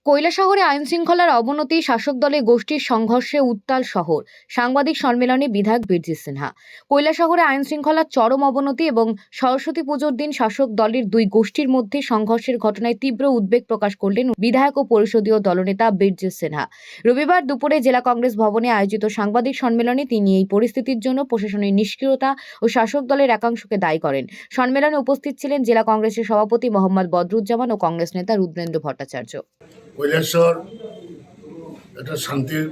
কৈলাসহরে আইনশৃঙ্খলার অবনতি, শাসক দলের গোষ্ঠীর সংঘর্ষে উত্তাল শহর। সাংবাদিক সম্মেলনে বিধায়ক বীরজিৎ সিনহা। কৈলাসহরে আইনশৃঙ্খলার চরম অবনতি এবং সরস্বতী পুজোর দিন শাসক দলের দুই গোষ্ঠীর মধ্যে সংঘর্ষের ঘটনায় তীব্র উদ্বেগ প্রকাশ করলেন বিধায়ক ও পরিষদীয় দলনেতা বীরজিৎ সিনহা। রবিবার দুপুরে জেলা কংগ্রেস ভবনে আয়োজিত সাংবাদিক সম্মেলনে তিনি এই পরিস্থিতির জন্য প্রশাসনের নিষ্ক্রিয়তা ও শাসক দলের একাংশকে দায়ী করেন। সম্মেলনে উপস্থিত ছিলেন জেলা কংগ্রেসের সভাপতি মোহাম্মদ বদরুজ্জামান ও কংগ্রেস নেতা রুদ্রেন্দ্র ভট্টাচার্য। কৈলাসহর একটা শান্তির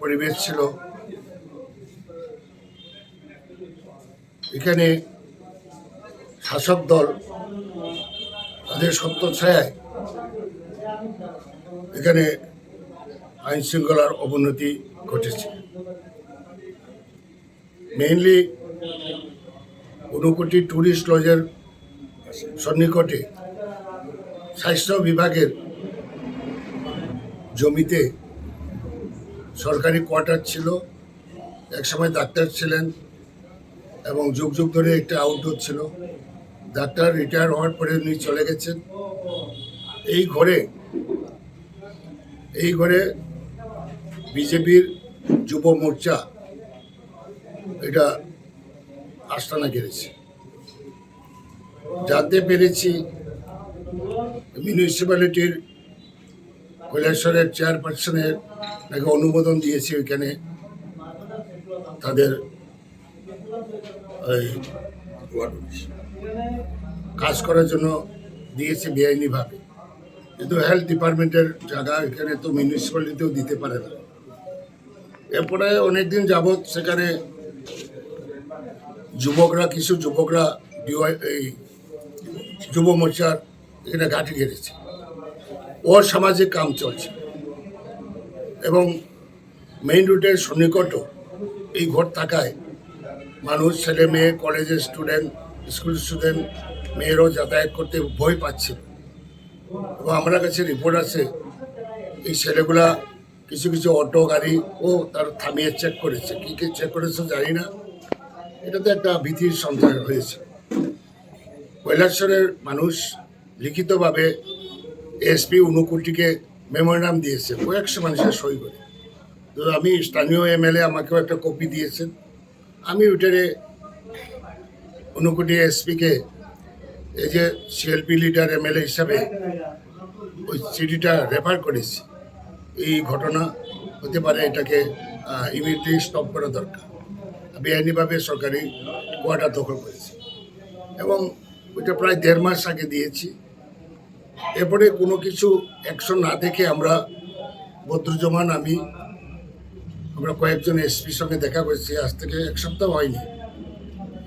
পরিবেশ ছিল। এখানে শাসক দল তাদের সত্য ছায়ায় এখানে আইন শৃঙ্খলার অবনতি ঘটেছে। মেইনলি ঊনকোটি ট্যুরিস্ট লজের সন্নিকটে স্বাস্থ্য বিভাগের জমিতে সরকারি কোয়ার্টার ছিল, একসময় ডাক্তার ছিলেন এবং যুগ যুগ ধরে একটা আউটডোর ছিল। ডাক্তার রিটায়ার হওয়ার পরে উনি চলে গেছেন। এই ঘরে বিজেপির যুব মোর্চা এটা আস্তানা গেড়েছে। জানতে পেরেছি মিউনিসিপ্যালিটির কৈলাসহরের চেয়ারপারসনের নাকি অনুমোদন দিয়েছে ওইখানে তাদের কাজ করার জন্য দিয়েছে বেআইনিভাবে, কিন্তু হেলথ ডিপার্টমেন্টের জায়গা এখানে তো মিউনিসিপ্যালিটিতেও দিতে পারে না। এরপরে অনেকদিন যাবৎ সেখানে কিছু যুবকরা এই যুব মোর্চার এখানে ঘাঁটি ঘেরেছে। অসামাজিক কাম চলছে এবং মেইন রুটের সন্নিকটও এই ঘর থাকায় মানুষ, ছেলে মেয়ে, কলেজের স্টুডেন্ট, স্কুল স্টুডেন্ট মেয়েরাও যাতায়াত করতে ভয় পাচ্ছে। এবং আমার কাছে রিপোর্ট আছে এই ছেলেগুলা কিছু কিছু অটো গাড়ি তার থামিয়ে চেক করেছে। কী কী চেক করেছে জানি না, এটাতে একটা ভীতির সঞ্চার হয়েছে। কৈলাসহরের মানুষ লিখিতভাবে এসপি ঊনকোটিকে মেমোরান্ডাম দিয়েছে, কয়েকশো মানুষের সই করে। তো আমি স্থানীয় এমএলএ আমাকেও একটা কপি দিয়েছেন। আমি ওইটারে ঊনকোটি এসপিকে এই যে সিএলপি লিডার এমএলএ হিসাবে ওই চিঠিটা রেফার করেছি। এই ঘটনা হতে পারে, এটাকে ইমিডিয়েটলি স্টপ করা দরকার। বেআইনিভাবে সরকারি কোয়ার্টার দখল করেছে এবং ওইটা প্রায় 1.5 মাস আগে দিয়েছি। এরপরে কোনো কিছু অ্যাকশন না দেখে আমরা বদরুজ্জামান আমরা কয়েকজন এসপির সঙ্গে দেখা করেছি। আজ থেকে 1 সপ্তাহ হয়নি।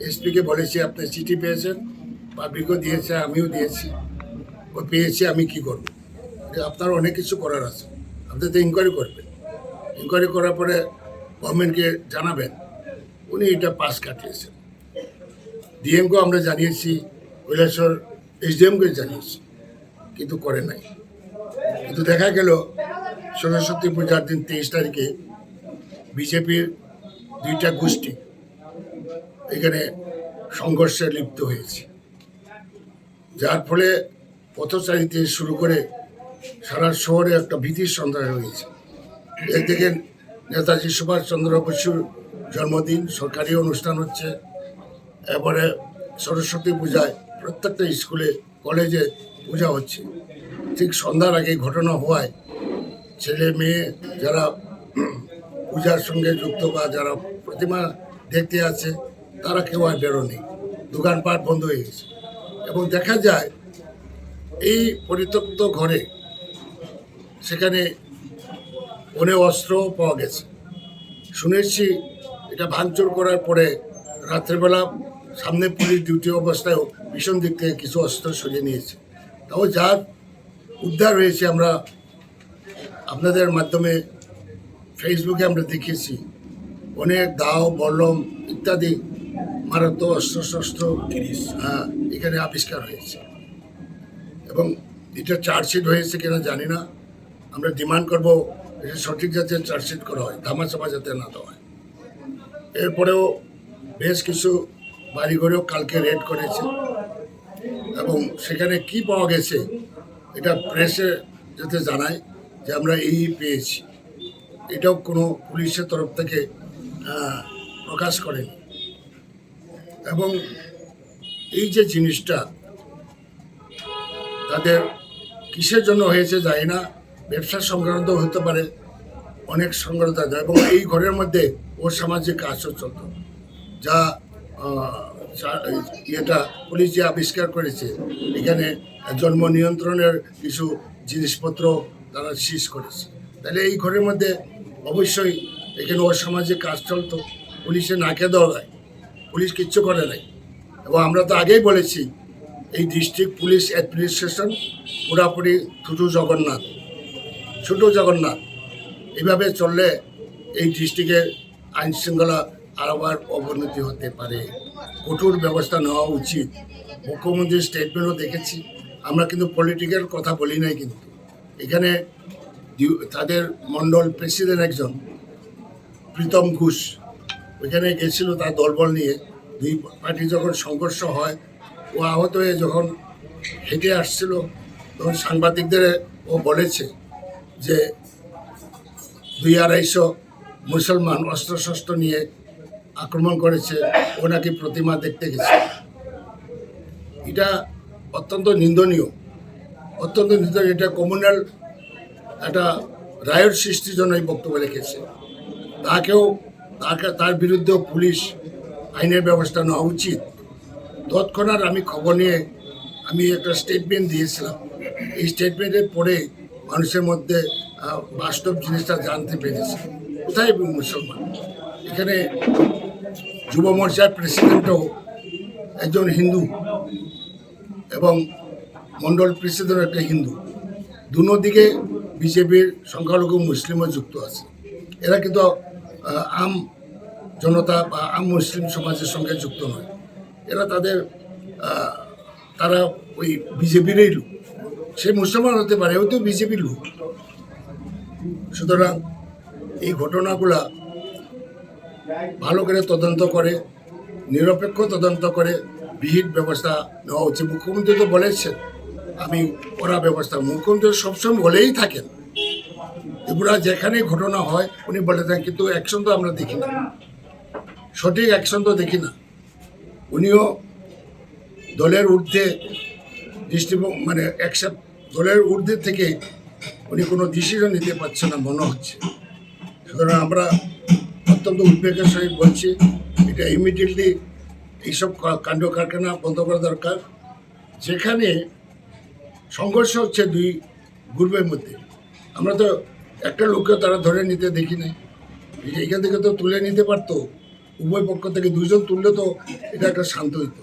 এসপিকে বলেছি আপনি চিঠি পেয়েছেন, পাবলিকও দিয়েছে, আমিও দিয়েছি, ও পেয়েছি, আমি কি করব? আপনার অনেক কিছু করার আছে, আপনি তো ইনকোয়ারি করবেন। ইনকোয়ারি করার পরে গভর্নমেন্টকে জানাবেন। উনি এটা পাস কাটিয়েছেন। ডিএমকেও আমরা জানিয়েছি, কৈলাসহর এসডিএমকে জানিয়েছি, কিন্তু করে নাই। কিন্তু দেখা গেল সরস্বতী পূজার দিন 23 তারিখে বিজেপির 2টা গোষ্ঠী এখানে সংঘর্ষে লিপ্ত হয়েছে, যার ফলে পথচারীতে শুরু করে সারা শহরে একটা ভীতির সঞ্চার হয়েছে। একদিকে নেতাজি সুভাষচন্দ্র বসুর জন্মদিন, সরকারি অনুষ্ঠান হচ্ছে, এরপরে সরস্বতী পূজায় প্রত্যেকটা স্কুলে কলেজে পূজা হচ্ছে। ঠিক সন্ধ্যার আগে ঘটনা হওয়ায় ছেলে মেয়ে যারা পূজার সঙ্গে যুক্ত বা যারা প্রতিমা দেখতে আছে তারা কেউ আর বেরোনি, দোকানপাট বন্ধ হয়ে গেছে। এবং দেখা যায় এই পরিত্যক্ত ঘরে সেখানে অনেক অস্ত্র পাওয়া গেছে। শুনেছি এটা ভাঙচুর করার পরে রাত্রেবেলা সামনে পুলিশ ডিউটি অবস্থায়ও ভীষণ দিক থেকে কিছু অস্ত্র সরিয়ে নিয়েছে। তাও যা উদ্ধার হয়েছে আমরা আপনাদের মাধ্যমে ফেসবুকে আমরা দেখিয়েছি। অনেক দাও, বল্লম ইত্যাদি মারাত্মক অস্ত্র এখানে আবিষ্কার হয়েছে এবং এটা চার্জশিট হয়েছে কিনা জানি না। আমরা ডিমান্ড করবো এটা সঠিক যাতে চার্জশিট করা হয়, ধামাচাপা যাতে না দেওয়া হয়। এরপরেও বেশ কিছু বাড়িঘরেও কালকে রেড করেছে এবং সেখানে কি পাওয়া গেছে এটা প্রেসে যাতে জানায় যে আমরা এই পেয়েছি, এটাও কোনো পুলিশের তরফ থেকে প্রকাশ করেনি। এবং এই যে জিনিসটা তাদের কিসের জন্য হয়েছে জানি না, ব্যবসা সংক্রান্ত হতে পারে, অনেক সংক্রান্ত, এবং এই ঘরের মধ্যে ওর সামাজিক কাজও চলত, যা এটা পুলিশ যে আবিষ্কার করেছে। এখানে জন্ম নিয়ন্ত্রণের কিছু জিনিসপত্র তারা সিজ করেছে। তাহলে এই ঘরের মধ্যে অবশ্যই এখানে অসামাজিক কাজ চলতো, পুলিশে নাকে দেওয়া যায়, পুলিশ কিচ্ছু করে নাই। এবং আমরা তো আগেই বলেছি এই ডিস্ট্রিক্ট পুলিশ অ্যাডমিনিস্ট্রেশন পুরাপুরি ছোট জগন্নাথ। এইভাবে চললে এই ডিস্ট্রিক্টের আইন শৃঙ্খলা আবার অবনতি হতে পারে, কঠোর ব্যবস্থা নেওয়া উচিত। মুখ্যমন্ত্রীর স্টেটমেন্টও দেখেছি আমরা, কিন্তু পলিটিক্যাল কথা বলি নাই। কিন্তু এখানে তাদের মণ্ডল প্রেসিডেন্ট একজন প্রীতম ঘোষ ওইখানে গেছিল তার দলবল নিয়ে। দুই পার্টি যখন সংঘর্ষ হয়, ও আহত হয়ে যখন হেঁটে আসছিল, তখন সাংবাদিকদের ও বলেছে যে 200-250 মুসলমান অস্ত্রশস্ত্র নিয়ে আক্রমণ করেছে, ও নাকি প্রতিমা দেখতে গেছে। এটা অত্যন্ত নিন্দনীয়। এটা কমিউনাল একটা রায়ট সৃষ্টির জন্য এই বক্তব্য রেখেছে। তার বিরুদ্ধেও পুলিশ আইনের ব্যবস্থা নেওয়া উচিত। তৎক্ষণাৎ আমি খবর নিয়ে আমি একটা স্টেটমেন্ট দিয়েছিলাম। এই স্টেটমেন্টের পরে মানুষের মধ্যে বাস্তব জিনিসটা জানতে পেরেছে, কোথায় মুসলমান। এখানে যুব মোর্চার প্রেসিডেন্টও একজন হিন্দু এবং মণ্ডল প্রেসিডেন্ট একটা হিন্দু। দুদিকে বিজেপির সংখ্যালঘু মুসলিমও যুক্ত আছে। এরা কিন্তু আম জনতা বা আম মুসলিম সমাজের সঙ্গে যুক্ত নয়। এরা তারা ওই বিজেপিরই লোক। সে মুসলমান হতে পারে, ওই তো বিজেপির লোক। সুতরাং এই ঘটনাগুলা ভালো করে তদন্ত করে, নিরপেক্ষ তদন্ত করে বিহিত ব্যবস্থা নেওয়া উচিত। মুখ্যমন্ত্রী তো বলেছেন আমি কড়া ব্যবস্থা, মুখ্যমন্ত্রী সবসময় বলেই থাকেন। এগুলা যেখানে ঘটনা হয় উনি বলে থাকেন, কিন্তু অ্যাকশন তো আমরা দেখি না, সঠিক অ্যাকশন তো দেখি না। উনিও দলের ঊর্ধ্বে দলের ঊর্ধ্বে থেকে উনি কোনো ডিসিশন নিতে পারছেন না মনে হচ্ছে। সুতরাং আমরা অত্যন্ত উদ্বেগের সহিত বলছি, এটা ইমিডিয়েটলি এইসব কাণ্ড কারখানা বন্ধ করা দরকার। যেখানে সংঘর্ষ হচ্ছে দুই গ্রুপের মধ্যে, আমরা তো একটা লোককে তারা ধরে নিতে দেখি নাই। এখান থেকে তো তুলে নিতে পারতো, উভয় পক্ষ থেকে দুজন তুললে তো এটা একটা শান্ত হইতো।